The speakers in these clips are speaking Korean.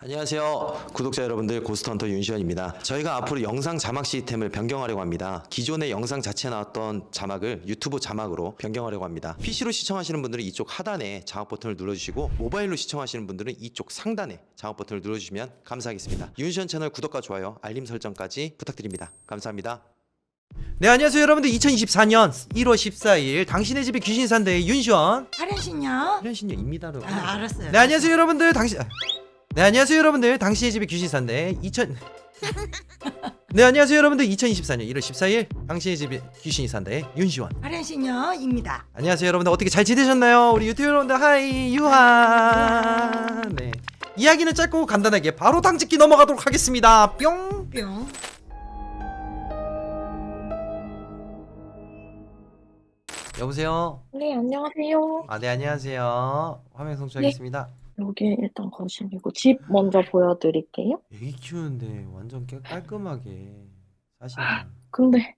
안녕하세요. 구독자 여러분들, 고스트헌터 윤시원입니다. 저희가 앞으로 영상 자막 시스템을 변경하려고 합니다. 기존의 영상 자체에 나왔던 자막을 유튜브 자막으로 변경하려고 합니다. PC로 시청하시는 분들은 이쪽 하단에 자막 버튼을 눌러주시고, 모바일로 시청하시는 분들은 이쪽 상단에 자막 버튼을 눌러주시면 감사하겠습니다. 윤시원 채널 구독과 좋아요, 알림 설정까지 부탁드립니다. 감사합니다. 네, 안녕하세요 여러분들. 2024년 1월 14일 당신의 집에 귀신 산다의 윤시원 하련신요? 윤신녀입니다로. 알았어요. 네, 안녕하세요 여러분들. 네, 안녕하세요 여러분들. 당신의 집에 귀신 산다의 네, 안녕하세요 여러분들. 2024년 1월 14일 당신의 집에 귀신이 산다의 윤시원. 하련신녀입니다. 안녕하세요 여러분들. 어떻게 잘 지내셨나요? 우리 유튜브 여러분들 하이 유하. 네, 이야기는 짧고 간단하게 바로 당직기 넘어가도록 하겠습니다. 뿅. 뿅. 여보세요. 네, 안녕하세요. 네, 안녕하세요. 화면 송출하겠습니다. 여기 일단 거실이고 집 먼저 보여드릴게요. 애기 키우는데 완전 깔끔하게 사실. 근데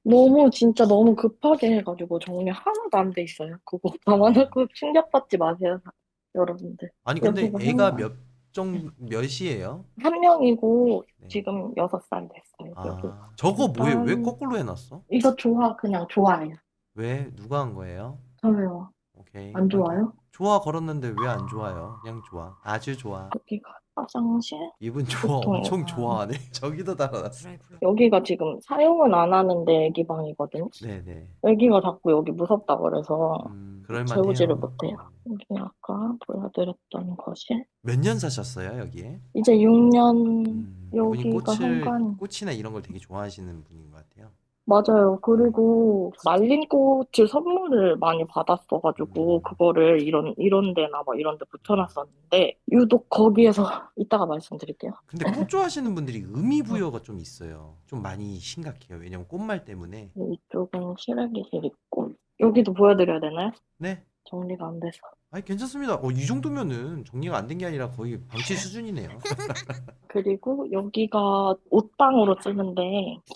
진짜 너무 급하게 해가지고 정리 하나도 안 돼 있어요. 그거 담아놓고 충격받지 마세요, 여러분들. 아니 근데 여기가 애가 현관. 몇이에요? 한 명이고 네. 지금 6살 됐어요. 여기. 저거 뭐예요? 왜 일단 거꾸로 해놨어? 이거 그냥 좋아해요. 왜 누가 한 거예요? 저요. 오케이. 안 좋아요? 좋아 걸었는데 왜 안 좋아요? 그냥 좋아. 아주 좋아. 여기가 화장실? 이분 좋아 보통 엄청 좋아하네. 저기도 달아놨어. 여기가 지금 사용은 안 하는데 애기 방이거든요. 네네. 애기가 자꾸 여기 무섭다 그래서 재우지를 그럴만해요. 못해요. 여기 아까 보여드렸던 거실. 몇 년 사셨어요 여기에? 이제 6년 이분이 여기가 현관. 꽃이나 이런 걸 되게 좋아하시는 분인 것 같아요. 맞아요. 그리고 말린 꽃을 선물을 많이 받았어가지고 그거를 이런 데나 뭐 이런 데 붙여놨었는데 유독 거기에서 이따가 말씀드릴게요. 근데 꽃 좋아하시는 분들이 의미 부여가 좀 있어요. 좀 많이 심각해요. 왜냐면 꽃말 때문에. 이쪽은 실외기실 있고 여기도 보여드려야 되나요? 네. 정리가 안 돼서. 아니 괜찮습니다. 이 정도면은 정리가 안 된 게 아니라 거의 방치 수준이네요. 그리고 여기가 옷방으로 쓰는데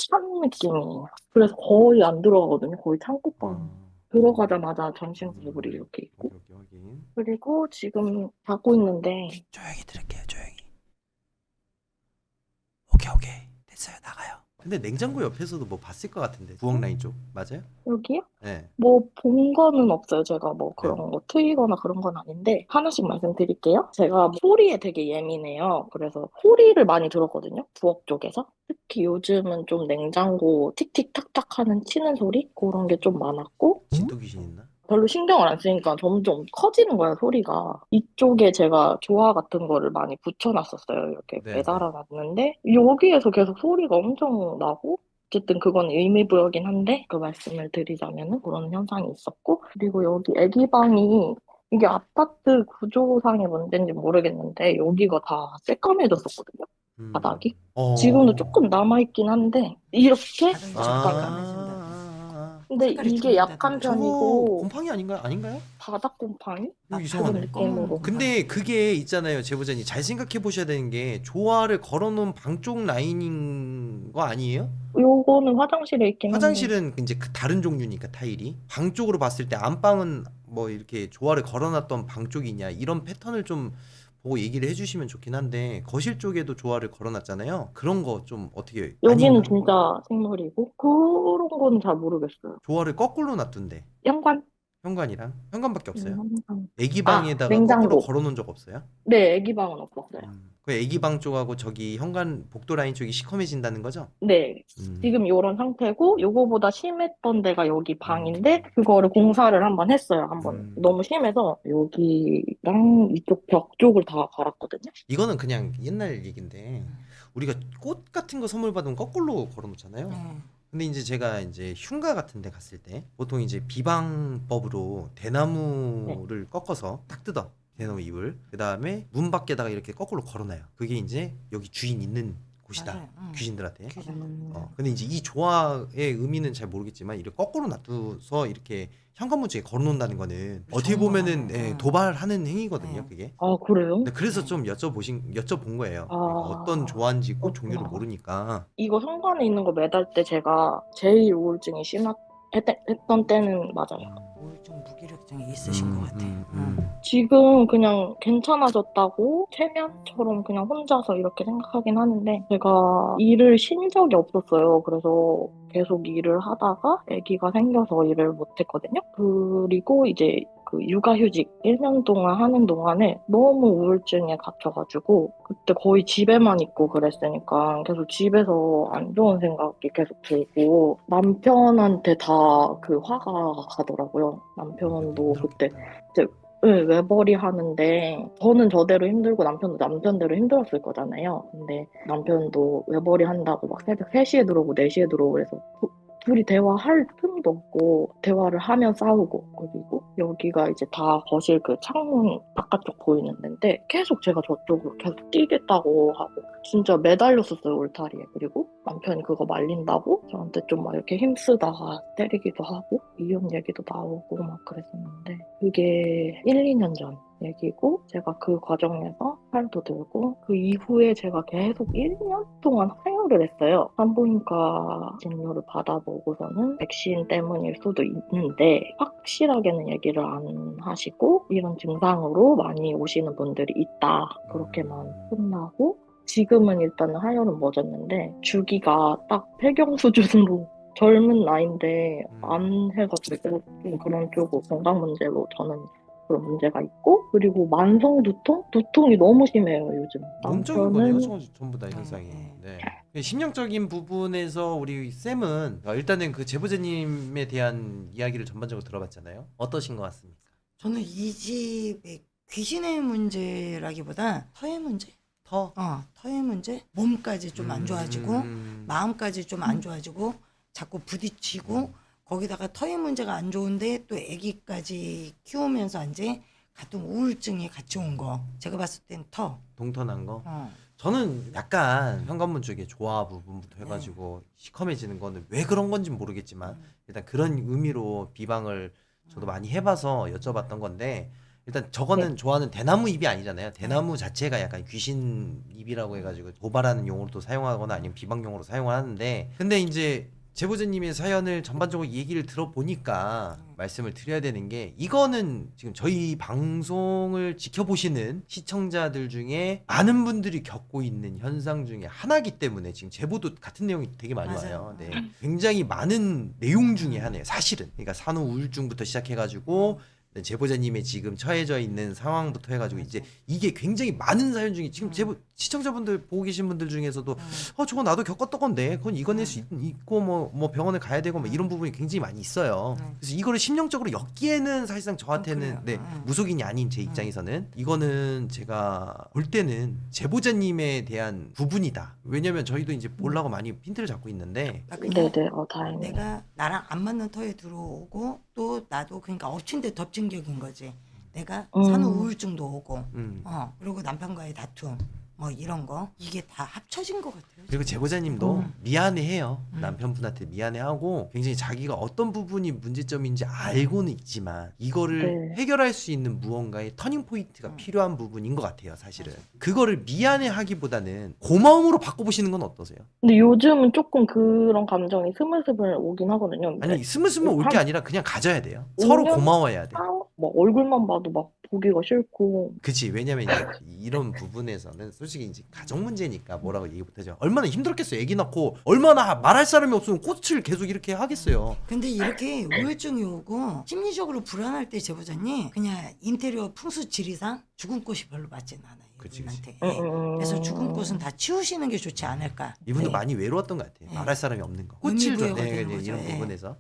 찬 느낌이에요. 그래서 거의 안 들어가거든요. 거의 창고방. 들어가자마자 전신 테이블이 이렇게 있고. 오케이, 확인. 그리고 지금 자고 있는데 조용히 들을게요. 조용히. 오케이. 됐어요. 나가요. 근데 냉장고 옆에서도 뭐 봤을 것 같은데. 부엌 라인 쪽 맞아요? 여기요? 네. 뭐 본 거는 없어요. 제가 뭐 그런 네. 거 트이거나 그런 건 아닌데 하나씩 말씀드릴게요. 제가 소리에 되게 예민해요. 그래서 소리를 많이 들었거든요. 부엌 쪽에서. 특히 요즘은 좀 냉장고 틱틱탁탁 하는 치는 소리? 그런 게 좀 많았고 진돗 귀신 있나? 별로 신경을 안 쓰니까 점점 커지는 거야, 소리가. 이쪽에 제가 조화 같은 거를 많이 붙여놨었어요. 이렇게 네, 매달아놨는데, 여기에서 계속 소리가 엄청 나고, 어쨌든 그건 의미부여긴 한데, 그 말씀을 드리자면은 그런 현상이 있었고, 그리고 여기 애기 방이, 이게 아파트 구조상의 문제인지 모르겠는데, 여기가 다 새까매졌었거든요, 바닥이. 지금도 조금 남아있긴 한데, 이렇게 잠깐. 근데 색깔이 이게 좀 약한 저거 편이고, 곰팡이 아닌가요? 바닥 곰팡이? 이거 이상하네. 그런 느낌으로. 근데 그게 있잖아요, 제보자님. 잘 생각해 보셔야 되는 게 조화를 걸어놓은 방 쪽 라인인 거 아니에요? 요거는 화장실에 있긴 한데. 화장실은 이제 그 다른 종류니까 타일이. 방 쪽으로 봤을 때 안방은 뭐 이렇게 조화를 걸어놨던 방 쪽이냐 이런 패턴을 좀 보고 얘기를 해주시면 좋긴 한데, 거실 쪽에도 조화를 걸어놨잖아요. 그런 거 좀 어떻게 여기는 아닌가? 진짜 생물이고 그런 거는 잘 모르겠어요. 조화를 거꾸로 놨던데. 현관? 현관이랑 현관밖에 없어요. 현관. 애기 방에다가 냉장고. 거꾸로 걸어놓은 적 없어요? 네, 애기 방은 없었어요. 그 애기 방 쪽하고 저기 현관 복도 라인 쪽이 시커매진다는 거죠? 네, 지금 요런 상태고 요거보다 심했던 데가 여기 방인데 그거를 공사를 한번 했어요. 한번 너무 심해서 여기랑 이쪽 벽 쪽을 다 갈았거든요. 이거는 그냥 옛날 얘긴데, 우리가 꽃 같은 거 선물 받으면 거꾸로 걸어놓잖아요. 근데 이제 제가 이제 흉가 같은 데 갔을 때 보통 이제 비방법으로 대나무를 꺾어서 딱 뜯어. 대나무 잎을. 그 다음에 문 밖에다가 이렇게 거꾸로 걸어놔요. 그게 이제 여기 주인 있는 곳이다. 맞아요. 귀신들한테. 귀신. 근데 이제 이 조화의 의미는 잘 모르겠지만, 이렇게 거꾸로 놔둬서 이렇게 현관문쪽에 걸어놓는다는 거는 어떻게 보면은 도발하는 행위거든요, 그게. 아, 그래요? 근데 그래서 좀 여쭤본 거예요. 그러니까 어떤 조화인지 꽃 종류를 그렇구나. 모르니까. 이거 현관에 있는 거 매달 때 제가 제일 우울증이 심했던 했던 때는 맞아요. 우울증 무기력증이 있으신 것 같아. 지금 그냥 괜찮아졌다고 체면처럼 그냥 혼자서 이렇게 생각하긴 하는데 제가 일을 쉰 적이 없었어요. 그래서 계속 일을 하다가 아기가 생겨서 일을 못했거든요. 그리고 이제 그 육아휴직 1년 동안 하는 동안에 너무 우울증에 갇혀가지고 그때 거의 집에만 있고 그랬으니까 계속 집에서 안 좋은 생각이 계속 들고 남편한테 다 그 화가 가더라고요. 남편도 그때 이제 외벌이 하는데 저는 저대로 힘들고 남편도 남편대로 힘들었을 거잖아요. 근데 남편도 외벌이 한다고 막 새벽 3시에 들어오고 4시에 들어오고 그래서 둘이 대화할 틈도 없고 대화를 하면 싸우고 그리고 여기가 이제 다 거실 그 창문 바깥쪽 보이는 데인데 계속 제가 저쪽으로 계속 뛰겠다고 하고 진짜 매달렸었어요 울타리에. 그리고 남편이 그거 말린다고 저한테 좀 막 이렇게 힘쓰다가 때리기도 하고 이혼 얘기도 나오고 막 그랬었는데 그게 1, 2년 전 얘기고 제가 그 과정에서 살도 들고 그 이후에 제가 계속 1년 동안 하혈을 했어요. 산부인과 진료를 받아보고서는 백신 때문일 수도 있는데 확실하게는 얘기를 안 하시고 이런 증상으로 많이 오시는 분들이 있다. 그렇게만 끝나고 지금은 일단은 하혈은 멎었는데 주기가 딱 폐경 수준으로 젊은 나이인데 안 해가지고 좀 그런 쪽으로 건강 문제로 저는 그런 문제가 있고 그리고 만성 두통? 두통이 너무 심해요 요즘. 몸적인 거네요, 남편은 전부 다 현상이. 네. 네. 심령적인 부분에서 우리 쌤은 일단은 그 제보자님에 대한 이야기를 전반적으로 들어봤잖아요. 어떠신 것 같습니까? 저는 이 집의 귀신의 문제라기보다 터의 문제. 터의 문제. 몸까지 좀 안 좋아지고 마음까지 좀 안 좋아지고 자꾸 부딪히고 거기다가 터의 문제가 안 좋은데 또 아기까지 키우면서 이제 같은 우울증이 같이 온 거. 제가 봤을 땐 터. 동터난 거. 저는 약간 현관문 쪽에 조화 부분부터 해가지고 시커매지는 거는 왜 그런 건지 모르겠지만 일단 그런 의미로 비방을 저도 많이 해봐서 여쭤봤던 건데 일단 저거는 좋아하는 대나무 잎이 아니잖아요. 대나무 자체가 약간 귀신 잎이라고 해가지고 도발하는 용어로도 사용하거나 아니면 비방용어로 사용하는데 근데 이제 제보자님의 사연을 전반적으로 얘기를 들어보니까 말씀을 드려야 되는 게 이거는 지금 저희 방송을 지켜보시는 시청자들 중에 많은 분들이 겪고 있는 현상 중에 하나이기 때문에 지금 제보도 같은 내용이 되게 많이 맞아요. 와요. 네. 굉장히 많은 내용 중에 하나예요. 사실은. 그러니까 산후 우울증부터 시작해가지고 제보자님의 지금 처해져 있는 상황부터 해가지고 이제 이게 굉장히 많은 사연 중에 지금 제보 시청자분들 보고 계신 분들 중에서도 저거 나도 겪었던 건데 그건 이겨낼 수 있고 뭐 병원에 가야 되고 뭐 이런 부분이 굉장히 많이 있어요. 그래서 이거를 심령적으로 엮기에는 사실상 저한테는 네, 무속인이 아닌 제 입장에서는 이거는 제가 볼 때는 제보자님에 대한 부분이다. 왜냐면 저희도 이제 보려고 많이 힌트를 잡고 있는데 그러니까 네네 다행이네요. 내가 나랑 안 맞는 터에 들어오고 또 나도 그러니까 엎친 데 덮친 격인 거지. 내가 산후 우울증도 오고 그리고 남편과의 다툼 뭐 이런 거 이게 다 합쳐진 것 같아요. 그리고 제보자님도 미안해해요. 남편분한테 미안해하고 굉장히 자기가 어떤 부분이 문제점인지 알고는 있지만 이거를 네. 해결할 수 있는 무언가의 터닝 포인트가 필요한 부분인 것 같아요. 사실은 그거를 미안해하기보다는 고마움으로 바꿔보시는 건 어떠세요? 근데 요즘은 조금 그런 감정이 스물스물 오긴 하거든요. 아니 스물스물 올 게 아니라 그냥 가져야 돼요. 오 서로 년 고마워해야 돼. 막 얼굴만 봐도 막 보기가 싫고 그치. 왜냐면 이제 이런 부분에서는 솔직히 이제 가정 문제니까 뭐라고 얘기 못하죠. 얼마나 힘들었겠어요. 애기 낳고 얼마나 말할 사람이 없으면 꽃을 계속 이렇게 하겠어요. 근데 이렇게 우울증이 오고 심리적으로 불안할 때 제보자님 그냥 인테리어 풍수 지리상 죽은 꽃이 별로 맞지는 않아요. 그치, 이분한테. 음. 그래서 죽은 꽃은 다 치우시는 게 좋지 않을까. 이분도 네. 많이 외로웠던 것 같아요. 네. 말할 사람이 없는 거. 의미 꽃을 부여가 네, 되는 네, 거죠. 이런 예. 부분에서.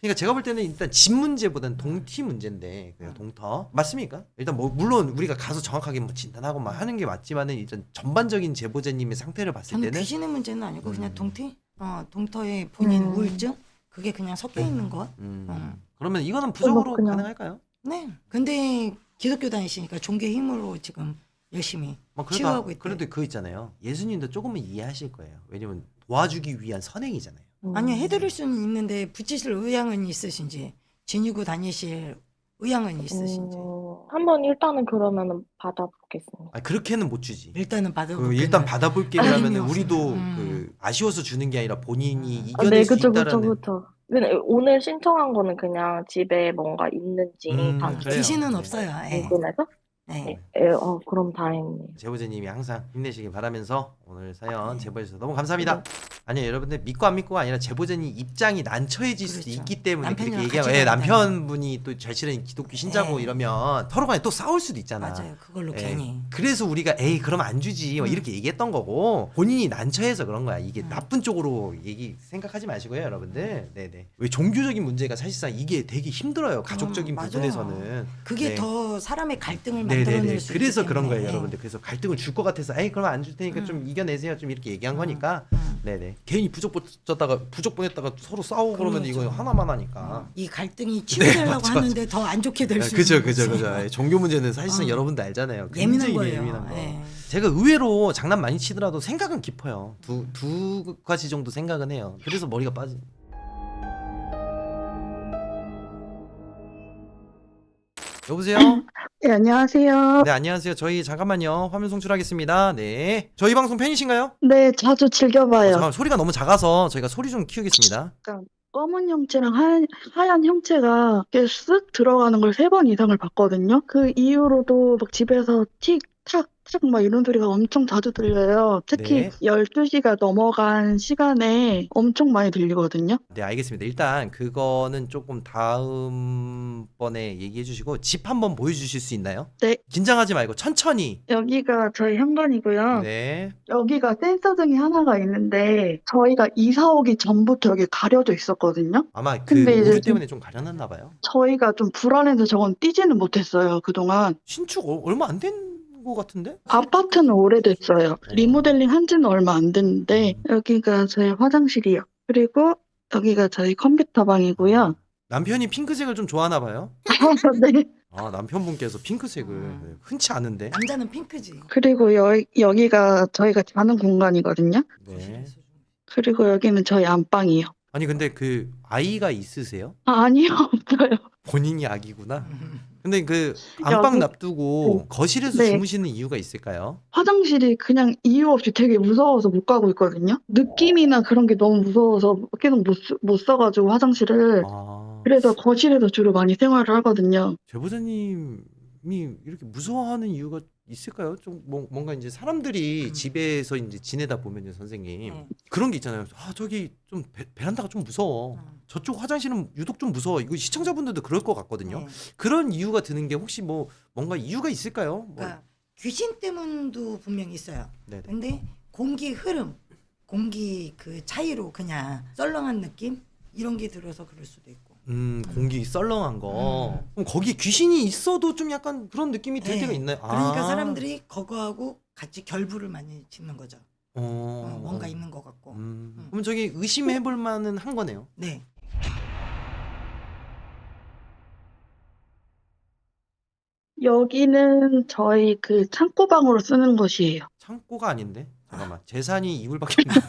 그러니까 제가 볼 때는 일단 집 문제보다는 동티 문제인데 그냥 동터 맞습니까? 일단 뭐 물론 우리가 가서 정확하게 뭐 진단하고 막 하는 게 맞지만은 일단 전반적인 제보자님의 상태를 봤을 저는 때는 귀신의 문제는 아니고 그냥 동티, 동터의 본인 우울증 그게 그냥 섞여 있는 것. 그러면 이거는 부적으로 그냥- 가능할까요? 네. 근데 기독교 다니시니까 종교 힘으로 지금 열심히 치유하고 있대. 그래도 그거 있잖아요. 예수님도 조금은 이해하실 거예요. 왜냐면 도와주기 위한 선행이잖아요. 아니요, 해드릴 수는 있는데 붙이실 의향은 있으신지 지니고 다니실 의향은 있으신지 한번 일단은 그러면은 받아보겠습니다. 아 그렇게는 못 주지. 일단은 그 받아볼게요. 일단 받아볼게 하면은 의미 우리도 없어요. 그 아쉬워서 주는 게 아니라 본인이 네, 이겨낼 수 그쵸, 있다라는 그쵸. 근데 오늘 신청한 거는 그냥 집에 뭔가 있는지 단순히 그래요. 귀신은 네. 없어요. 예. 궁금해서? 네. 그럼 다행이네요. 제보자님이 항상 힘내시길 바라면서 오늘 사연 제보해주셔서 너무 감사합니다. 아니요 여러분들 믿고 안 믿고가 아니라 제보자님 입장이 난처해질 수도 그렇죠. 있기 때문에 그렇게 남편이랑 얘기하고 같이 가야 남편분이 또 절실한 기독교 신자고 네. 이러면 서로 간에 또 싸울 수도 있잖아. 맞아요. 그걸로 예. 괜히. 그래서 우리가 에이 그럼 안 주지 뭐 이렇게 얘기했던 거고 본인이 난처해서 그런 거야. 이게 나쁜 쪽으로 생각하지 마시고요 여러분들. 네네. 왜 종교적인 문제가 사실상 이게 되게 힘들어요. 가족적인 맞아요. 부분에서는. 그게 네. 더 사람의 갈등을 네네네. 만들어낼 수 있기 그래서 그런 때문에. 거예요 여러분들. 그래서 갈등을 줄 것 같아서 에이 그럼 안 줄 테니까 좀 이겨내세요 좀 이렇게 얘기한 거니까. 네네. 괜히 부족 보냈다가 서로 싸우고 그러면 그렇죠. 이거 하나만 하니까. 이 갈등이 치유되려고 맞아, 하는데 더 안 좋게 될 수 그죠 있는 그죠 거지. 그죠. 종교 문제는 사실상 어. 여러분도 알잖아요. 예민한 굉장히 거예요. 예민한 거. 예. 제가 의외로 장난 많이 치더라도 생각은 깊어요. 두 가지 정도 생각은 해요. 그래서 머리가 빠진. 여보세요? 네, 안녕하세요. 네, 안녕하세요. 저희 잠깐만요. 화면 송출하겠습니다. 네. 저희 방송 팬이신가요? 네, 자주 즐겨봐요. 잠깐 소리가 너무 작아서 저희가 소리 좀 키우겠습니다. 검은 형체랑 하얀 형체가 이렇게 쓱 들어가는 걸 3번 이상을 봤거든요. 그 이후로도 막 집에서 틱, 탁, 탁 막 이런 소리가 엄청 자주 들려요. 특히 네. 12시가 넘어간 시간에 엄청 많이 들리거든요. 네, 알겠습니다. 일단 그거는 조금 다음번에 얘기해 주시고 집 한번 보여주실 수 있나요? 네. 긴장하지 말고 천천히. 여기가 저희 현관이고요. 네. 여기가 센서등이 하나가 있는데 저희가 이사 오기 전부터 여기 가려져 있었거든요. 아마 그 근데 이제 오류 때문에 좀 가려놨나 봐요. 저희가 좀 불안해서 저건 띄지는 못했어요, 그동안. 신축 얼마 안 된 것 같은데? 아파트는 오래됐어요. 리모델링 한 지는 얼마 안 됐는데 여기가 저희 화장실이요. 그리고 여기가 저희 컴퓨터 방이고요. 남편이 핑크색을 좀 좋아하나 봐요. 네. 아, 남편분께서 핑크색을 네, 흔치 않은데. 남자는 핑크지. 그리고 여기가 저희가 자는 공간이거든요. 네. 그리고 여기는 저희 안방이요. 아니 근데 그 아이가 있으세요? 아니요, 없어요. 본인이 아기구나. 근데 그 안방 여기- 놔두고 거실에서 네. 주무시는 이유가 있을까요? 화장실이 그냥 이유 없이 되게 무서워서 못 가고 있거든요. 느낌이나 그런 게 너무 무서워서 계속 못 써가지고 화장실을. 아, 그래서 거실에서 주로 많이 생활을 하거든요. 제보자님이 이렇게 무서워하는 이유가 있을까요? 좀 뭔가 이제 사람들이 집에서 이제 지내다 보면요, 선생님 네. 그런 게 있잖아요. 아 저기 좀 베란다가 좀 무서워. 저쪽 화장실은 유독 좀 무서워. 이거 시청자분들도 그럴 것 같거든요. 네. 그런 이유가 드는 게 혹시 뭔가 이유가 있을까요? 그러니까 귀신 때문도 분명히 있어요. 네네. 근데 공기 흐름, 공기 그 차이로 그냥 썰렁한 느낌 이런 게 들어서 그럴 수도 있고. 공기 썰렁한 거. 그럼 거기 귀신이 있어도 좀 약간 그런 느낌이 들 네. 때가 있나요? 그러니까 아. 사람들이 그거하고 같이 결부를 많이 짓는 거죠. 뭔가 있는 것 같고. 그럼 저기 의심해볼 만은 한 거네요. 네. 여기는 저희 그 창고방으로 쓰는 곳이에요. 창고가 아닌데? 잠깐만. 재산이 이불밖에 없네.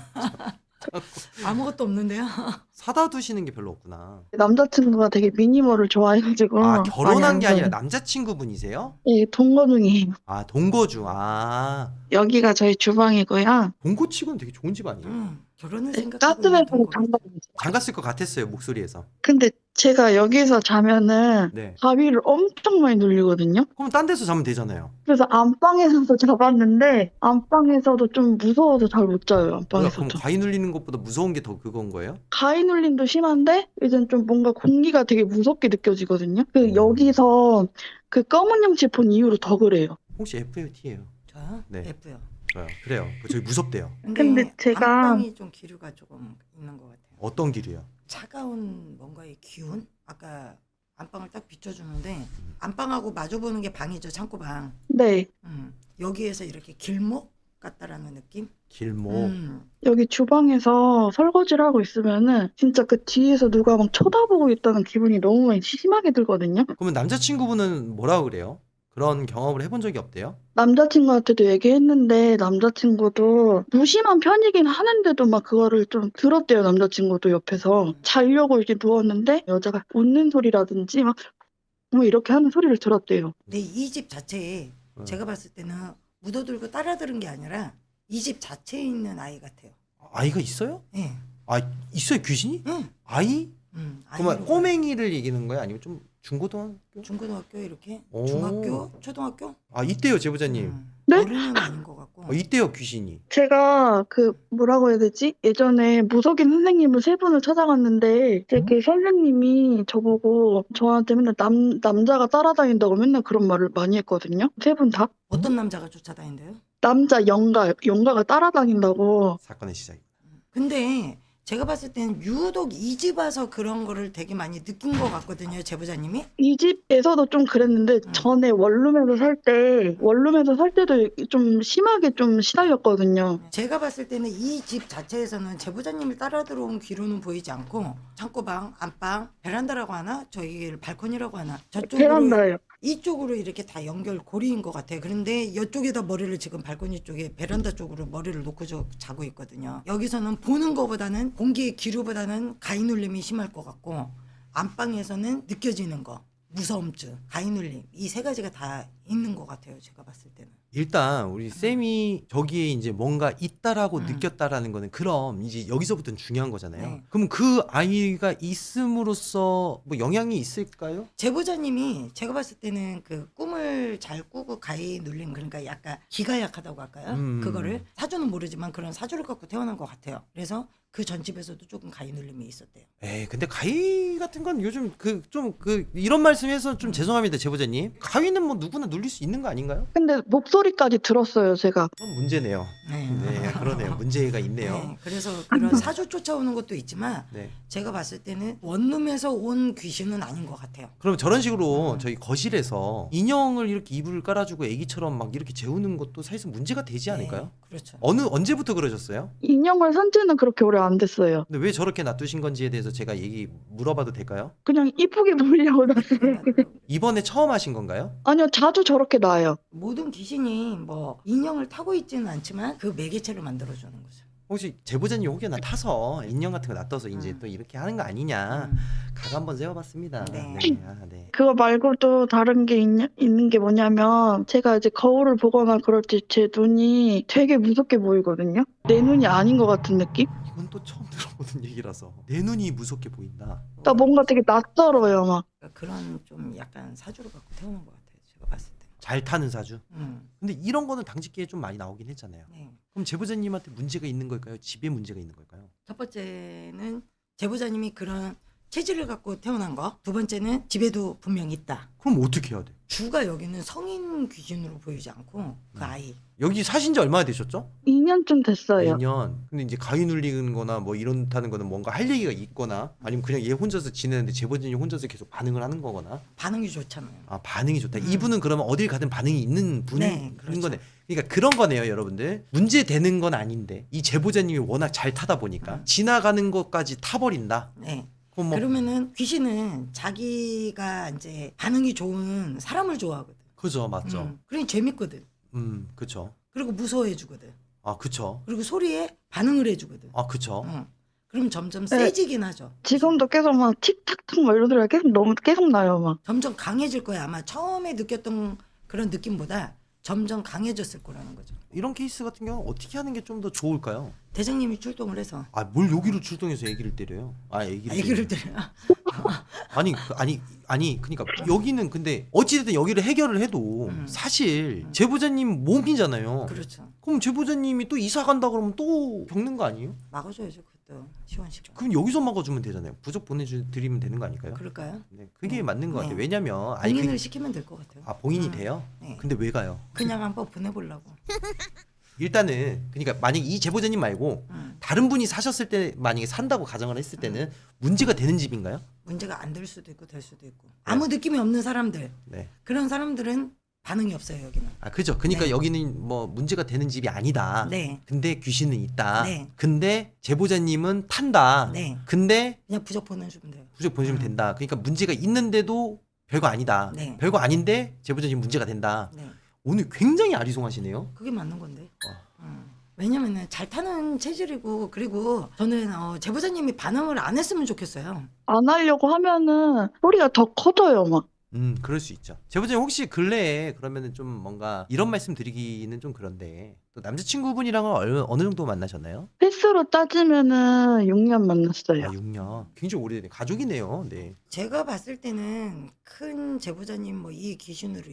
아무것도 없는데요. 사다 두시는 게 별로 없구나. 남자친구가 되게 미니멀을 좋아해가지고 아, 많이 결혼한 안 게 아니라 써요. 남자친구분이세요? 예, 동거중이에요. 아, 동거주. 아, 여기가 저희 주방이고요. 동거치고는 되게 좋은 집 아니에요? 결혼을 네, 생각하고 가스밸브는 있는 동거. 장갑이죠. 장갔을 것 같았어요, 목소리에서. 근데 제가 여기서 자면은 네. 가위를 엄청 많이 눌리거든요. 그럼 딴 데서 자면 되잖아요. 그래서 안방에서도 잡았는데 안방에서도 좀 무서워서 잘 못 자요. 뭐야, 그럼 안방에서도. 가위 눌리는 것보다 무서운 게 더 그건 거예요? 가위 눌림도 심한데 이젠 좀 뭔가 공기가 되게 무섭게 느껴지거든요. 그 여기서 그 검은 형체 본 이후로 더 그래요. 혹시 F예요, T예요? 저요? 네. F요. 저요. 그래요. 저기 무섭대요. 근데 제가- 안방이 좀 기류가 조금 있는 것 같아요. 어떤 길이요? 차가운 뭔가의 기운? 아까 안방을 딱 비춰주는데 안방하고 마주보는 게 방이죠. 창고방. 네. 여기에서 이렇게 길목 같다라는 느낌? 길목. 여기 주방에서 설거지를 하고 있으면은 진짜 그 뒤에서 누가 막 쳐다보고 있다는 기분이 너무 많이 심하게 들거든요. 그러면 남자친구분은 뭐라 그래요? 그런 경험을 해본 적이 없대요? 남자친구한테도 얘기했는데 남자친구도 무심한 편이긴 하는데도 막 그거를 좀 들었대요. 남자친구도 옆에서 자려고 이렇게 누웠는데 여자가 웃는 소리라든지 막 뭐 이렇게 하는 소리를 들었대요. 근데 이 집 자체에 제가 봤을 때는 묻어들고 따라 들은 게 아니라 이 집 자체에 있는 아이 같아요. 아이가 있어요? 예. 아, 있어요, 귀신이? 응. 아이? 그러면 아이로 꼬맹이를 얘기하는 거예요? 아니면 좀 중고등학교? 중고등학교 이렇게 오. 중학교, 초등학교? 아 이때요 제보자님. 네? 어른은 아닌 것 같고. 이때요 귀신이. 제가 그 뭐라고 해야 되지? 예전에 무속인 선생님을 3분을 찾아갔는데 이제 그 선생님이 저보고 저한테 맨날 남자가 따라다닌다고 맨날 그런 말을 많이 했거든요. 3분 다. 어떤 남자가 쫓아다닌대요? 남자 영가가 따라다닌다고. 사건의 시작이. 근데 제가 봤을 때는 유독 이 집 와서 그런 거를 되게 많이 느낀 것 같거든요, 제보자님이. 이 집에서도 좀 그랬는데 전에 원룸에서 살 때도 좀 심하게 좀 시달렸거든요. 제가 봤을 때는 이 집 자체에서는 제보자님을 따라 들어온 귀로는 보이지 않고 창고방, 안방, 베란다라고 하나? 저희를 발코니라고 하나? 저쪽으로 베란다예요. 이쪽으로 이렇게 다 연결고리인 것 같아요. 그런데 이쪽에다 머리를 지금 발코니 쪽에 베란다 쪽으로 머리를 놓고 자고 있거든요. 여기서는 보는 것보다는 공기의 기류보다는 가위 눌림이 심할 것 같고 안방에서는 느껴지는 거, 무서움증, 가위 눌림 이 3가지가 다 있는 것 같아요. 제가 봤을 때는. 일단 우리 쌤이 저기에 이제 뭔가 있다라고 느꼈다라는 거는 그럼 이제 여기서부터는 중요한 거잖아요. 네. 그럼 그 아이가 있음으로써 뭐 영향이 있을까요? 제보자님이 제가 봤을 때는 그 꿈을 잘 꾸고 가위 눌림 그러니까 약간 기가 약하다고 할까요? 그거를 사주는 모르지만 그런 사주를 갖고 태어난 것 같아요. 그래서 그 전집에서도 조금 가위 눌림이 있었대요. 에이 근데 가위 같은 건 요즘 이런 말씀해서 좀 죄송합니다 제보자님. 가위는 뭐 누구나 눌릴 수 있는 거 아닌가요? 근데 목소리까지 들었어요, 제가. 그럼 문제네요. 네. 네 그러네요. 문제가 있네요. 네, 그래서 그런 사주 쫓아오는 것도 있지만 네. 제가 봤을 때는 원룸에서 온 귀신은 아닌 것 같아요. 그럼 저런 식으로 저희 거실에서 인형을 이렇게 이불을 깔아주고 애기처럼 막 이렇게 재우는 것도 사실상 문제가 되지 않을까요? 네, 그렇죠. 언제부터 그러셨어요? 인형을 산 지는 그렇게 오래 안 됐어요. 근데 왜 저렇게 놔두신 건지에 대해서 제가 얘기 물어봐도 될까요? 그냥 이쁘게 보이려고 놨어요. 이번에 처음 하신 건가요? 아니요, 자주 저렇게 놔요. 모든 귀신이 뭐 인형을 타고 있지는 않지만 그 매개체로 만들어주는 거죠. 혹시 제보자님 혹여나 타서 인형 같은 거 놔둬서 이제 또 이렇게 하는 거 아니냐 각 한번 세워봤습니다. 네. 네. 그거 말고도 다른 게 있는 게 뭐냐면 제가 이제 거울을 보거나 그럴 때 제 눈이 되게 무섭게 보이거든요. 내 눈이 아닌 것 같은 느낌? 이건 또 처음 들어보는 얘기라서 내 눈이 무섭게 보인다. 나 뭔가 되게 낯설어요, 막. 그러니까 그런 좀 약간 사주를 갖고 태어난 것 같아요. 제가 봤을 때. 잘 타는 사주. 음, 근데 이런 거는 당직기에 좀 많이 나오긴 했잖아요. 네. 그럼 제보자님한테 문제가 있는 걸까요? 집에 문제가 있는 걸까요? 첫 번째는 제보자님이 그런 체질을 갖고 태어난 거. 두 번째는 집에도 분명 있다. 그럼 어떻게 해야 돼? 주가 여기는 성인 귀신으로 보이지 않고 그 아이. 여기 사신 지 얼마나 되셨죠? 2년쯤 됐어요. 2년. 근데 이제 가위 눌리는 거나 뭐 이런다는 거는 뭔가 할 얘기가 있거나 아니면 그냥 얘 혼자서 지내는데 제보자님 혼자서 계속 반응을 하는 거거나. 반응이 좋잖아요. 아 반응이 좋다. 이분은 그러면 어딜 가든 반응이 있는 분인 네, 그렇죠. 거네. 그러니까 그런 거네요, 여러분들. 문제 되는 건 아닌데 이 제보자님이 워낙 잘 타다 보니까 지나가는 것까지 타버린다. 네. 그럼 뭐 그러면은 귀신은 자기가 이제 반응이 좋은 사람을 좋아하거든. 그죠, 맞죠. 그러니 재밌거든. 그쵸. 그리고 무서워해주거든. 아 그쵸. 그리고 소리에 반응을 해주거든. 아 그쵸. 그럼 점점 네. 세지긴 하죠. 지금도 계속 막 틱탁탁 막 이런 소리가 계속 나요, 막. 점점 강해질 거야. 아마 처음에 느꼈던 그런 느낌보다 점점 강해졌을 거라는 거죠. 이런 케이스 같은 경우는 어떻게 하는 게 좀 더 좋을까요? 대장님이 출동을 해서 아 뭘 여기로 출동해서 애기를 때려요? 아 애기를 때려. 아니 그러니까 여기는 근데 어찌됐든 여기를 해결을 해도 사실 제보자님 몸이잖아요. 그렇죠. 그럼 제보자님이 또 이사 간다 그러면 또 겪는 거 아니에요? 막아줘야죠. 그것도 시원시원. 그럼 여기서 막아주면 되잖아요. 부적 보내드리면 되는 거 아닐까요? 그럴까요? 네, 그게 맞는 것 네. 같아요. 왜냐면 봉인을 시키면 될 것 같아요. 봉인이 돼요? 네. 근데 왜 가요? 그냥 한번 보내보려고. 일단은 그러니까 만약 이 제보자님 말고 다른 분이 사셨을 때 만약에 산다고 가정을 했을 때는 문제가 되는 집인가요? 문제가 안 될 수도 있고 될 수도 있고. 아무 느낌이 없는 사람들. 네. 그런 사람들은 반응이 없어요. 여기는. 아 그죠. 그러니까 네. 여기는 뭐 문제가 되는 집이 아니다. 네. 근데 귀신은 있다. 네. 근데 제보자님은 탄다. 네. 근데 그냥 부적 보내주면 돼요. 부적 보내주면 된다. 그러니까 문제가 있는데도 별거 아니다. 네. 별거 아닌데 제보자님 문제가 된다. 네. 오늘 굉장히 아리송하시네요. 그게 맞는 건데. 왜냐면은 잘 타는 체질이고 그리고 저는 제보자님이 반응을 안 했으면 좋겠어요. 안 하려고 하면은 소리가 더 커져요, 막. 그럴 수 있죠. 제보자님 혹시 근래에 그러면은 좀 뭔가 이런 말씀 드리기는 좀 그런데 또 남자친구분이랑은 어느 정도 만나셨나요? 횟수로 따지면은 6년 만났어요. 6년. 굉장히 오래된 가족이네요. 네. 제가 봤을 때는 큰 제보자님 뭐 이 귀신으로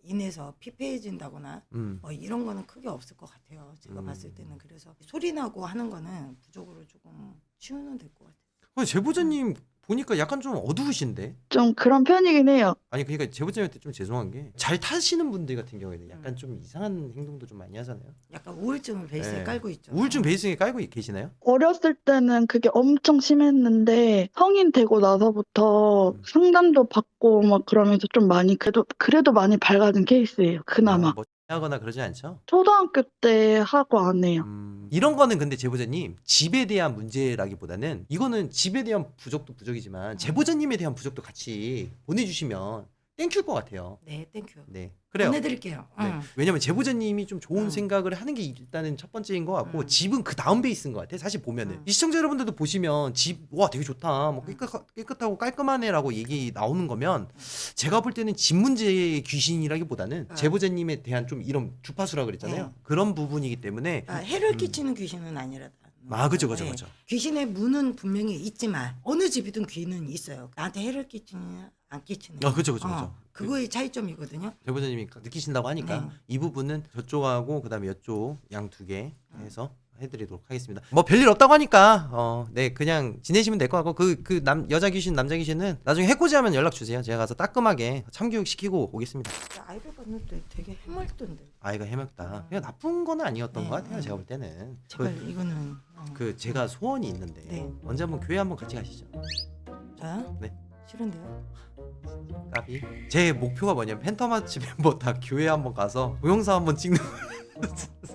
인해서 피폐해진다거나 음. 뭐 이런 거는 크게 없을 것 같아요. 제가 봤을 때는. 그래서 소리 나고 하는 거는 부족으로 조금 치우면 될 것 같아요. 근데 제보자님 보니까 약간 좀 어두우신데? 좀 그런 편이긴 해요. 아니 그러니까 제보자님한테 좀 죄송한 게 잘 타시는 분들 같은 경우에는 약간 좀 이상한 행동도 좀 많이 하잖아요. 약간 우울증을 베이스에 네. 깔고 있죠. 우울증 베이스에 깔고 계시나요? 어렸을 때는 그게 엄청 심했는데 성인 되고 나서부터 상담도 받고 막 그러면서 좀 많이 그래도 많이 밝아진 케이스예요. 그나마. 뭐 하거나 그러지 않죠? 초등학교 때 하고 안 해요. 이런 거는 근데 제보자님 집에 대한 문제라기보다는 이거는 집에 대한 부족도 부족이지만 제보자님에 대한 부족도 같이 보내주시면 땡큐일 것 같아요. 네, 땡큐. 네, 그래요. 보내드릴게요. 네. 왜냐면 제보자님이 좀 좋은 생각을 하는 게 일단은 첫 번째인 것 같고 집은 그 다음 베이스인 것 같아. 사실 보면은 이 시청자 여러분들도 보시면 집 와 되게 좋다, 뭐 깨끗하고 깔끔하네라고 얘기 나오는 거면 제가 볼 때는 집 문제의 귀신이라기보다는 제보자님에 대한 좀 이런 주파수라 그랬잖아요. 그런 부분이기 때문에 해를 끼치는 귀신은 아니라. 그죠. 귀신의 문은 분명히 있지만 어느 집이든 귀는 있어요. 나한테 해를 끼치느냐 안 끼치느냐. 그죠. 그거의 차이점이거든요. 제보자님이 느끼신다고 하니까 네. 이 부분은 저쪽하고 그다음에 이쪽 양 두 개 해서 해드리도록 하겠습니다. 뭐 별일 없다고 하니까 네 그냥 지내시면 될 것 같고 그 여자 귀신 남자 귀신은 나중에 해코지하면 연락 주세요. 제가 가서 따끔하게 참교육 시키고 오겠습니다. 아이를 봤는데 되게 해맑던데. 아이가 해맑다. 그냥 나쁜 건 아니었던 네. 것 같아요. 제가 볼 때는. 제발 이거는. 제가 소원이 있는데 네. 언제 한번 교회 한번 같이 가시죠. 저요? 네. 싫은데요? 까비. 제 목표가 뭐냐면 팬터마치 멤버 다 교회 한번 가서 동영상 한번 찍는 거.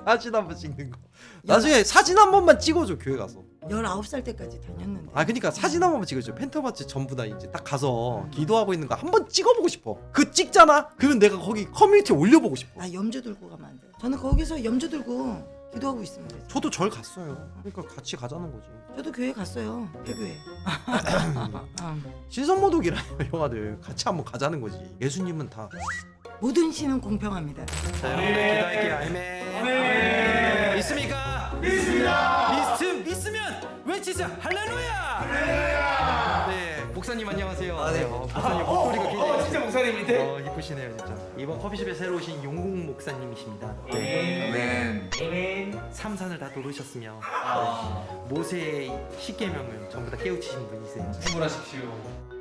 사진 한번 찍는 거. 나중에 사진 한 번만 찍어줘 교회 가서. 19살 때까지 다녔는데. 그러니까 사진 한 번만 찍어줘. 팬터마치 전부 다 이제 딱 가서 기도하고 있는 거 한 번 찍어보고 싶어. 그 찍잖아. 그러면 내가 거기 커뮤니티에 올려보고 싶어. 염주 들고 가면 안 돼요. 저는 거기서 염주 들고 기도하고 있습니다. 저도 절 갔어요. 그러니까 같이 가자는 거지. 저도 교회 갔어요. 폐교회. 신선모독이라 영화들 같이 한번 가자는 거지. 예수님은 다. 모든 신은 공평합니다. 자 여러분들 기도할게요. 아멘. 믿습니까? 믿습니다. 믿으면 외치자 할렐루야. 네 목사님 안녕하세요. 네 목사님 목소리가 굉장히 진짜 목사님인데? 이쁘시네요 진짜. 이번 커피숍에 새로 오신 용궁 목사님이십니다. 네. 삼산을 다 도르셨으며 모세의 10계명을 전부 다 깨우치신 분이세요. 충분하십시오.